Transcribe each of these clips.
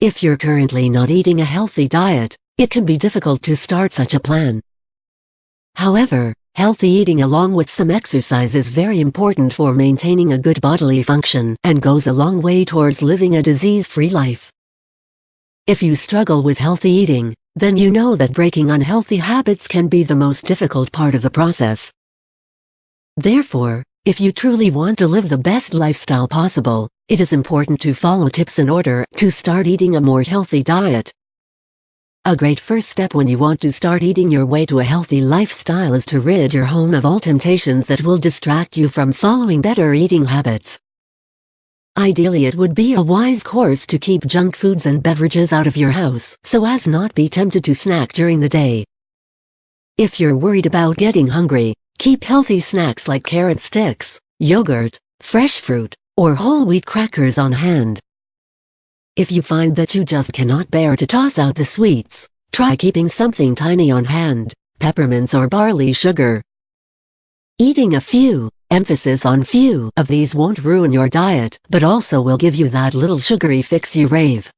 If you're currently not eating a healthy diet, it can be difficult to start such a plan. However, healthy eating along with some exercise is very important for maintaining a good bodily function and goes a long way towards living a disease-free life. If you struggle with healthy eating, then you know that breaking unhealthy habits can be the most difficult part of the process. Therefore, if you truly want to live the best lifestyle possible, it is important to follow tips in order to start eating a more healthy diet. A great first step when you want to start eating your way to a healthy lifestyle is to rid your home of all temptations that will distract you from following better eating habits. Ideally, it would be a wise course to keep junk foods and beverages out of your house so as not be tempted to snack during the day. If you're worried about getting hungry, keep healthy snacks like carrot sticks, yogurt, fresh fruit, or whole wheat crackers on hand. If you find that you just cannot bear to toss out the sweets, try keeping something tiny on hand, peppermints or barley sugar. Eating a few, emphasis on few, of these won't ruin your diet, but also will give you that little sugary fix you rave.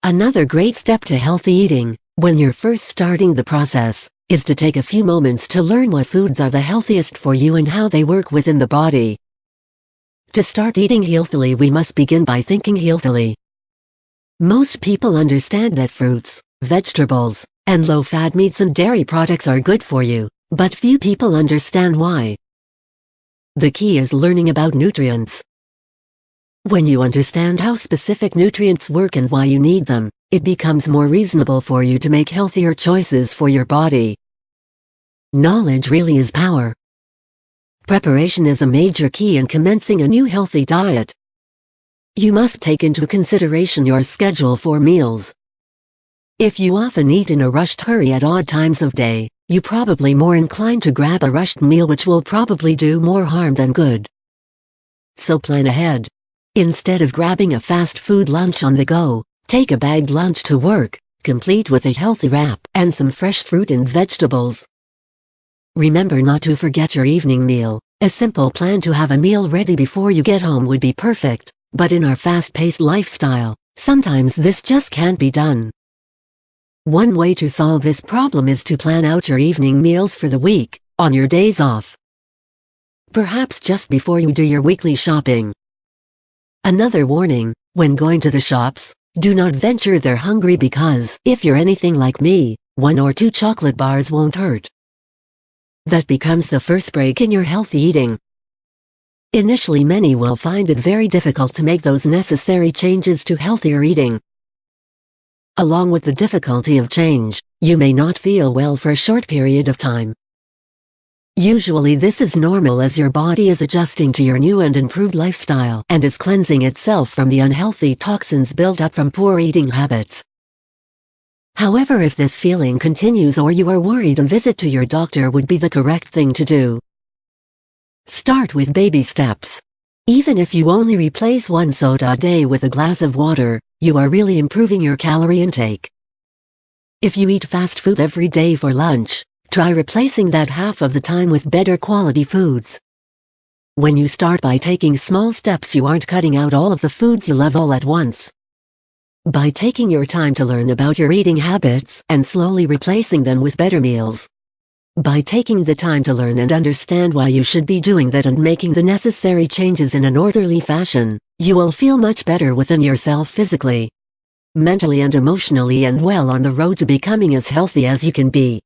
Another great step to healthy eating, when you're first starting the process, is to take a few moments to learn what foods are the healthiest for you and how they work within the body. To start eating healthily, we must begin by thinking healthily. Most people understand that fruits, vegetables, and low-fat meats and dairy products are good for you, but few people understand why. The key is learning about nutrients. When you understand how specific nutrients work and why you need them, it becomes more reasonable for you to make healthier choices for your body. Knowledge really is power. Preparation is a major key in commencing a new healthy diet. You must take into consideration your schedule for meals. If you often eat in a rushed hurry at odd times of day, you're probably more inclined to grab a rushed meal, which will probably do more harm than good. So plan ahead. Instead of grabbing a fast food lunch on the go, take a bagged lunch to work, complete with a healthy wrap and some fresh fruit and vegetables. Remember not to forget your evening meal. A simple plan to have a meal ready before you get home would be perfect, but in our fast-paced lifestyle, sometimes this just can't be done. One way to solve this problem is to plan out your evening meals for the week, on your days off. Perhaps just before you do your weekly shopping. Another warning, when going to the shops, do not venture there hungry, because, if you're anything like me, 1 or 2 chocolate bars won't hurt. That becomes the first break in your healthy eating. Initially, many will find it very difficult to make those necessary changes to healthier eating. Along with the difficulty of change, you may not feel well for a short period of time. Usually this is normal, as your body is adjusting to your new and improved lifestyle and is cleansing itself from the unhealthy toxins built up from poor eating habits. However, if this feeling continues or you are worried, a visit to your doctor would be the correct thing to do. Start with baby steps. Even if you only replace 1 soda a day with a glass of water, you are really improving your calorie intake. If you eat fast food every day for lunch, try replacing that half of the time with better quality foods. When you start by taking small steps, you aren't cutting out all of the foods you love all at once. By taking your time to learn about your eating habits and slowly replacing them with better meals. By taking the time to learn and understand why you should be doing that and making the necessary changes in an orderly fashion, you will feel much better within yourself physically, mentally and emotionally, and well on the road to becoming as healthy as you can be.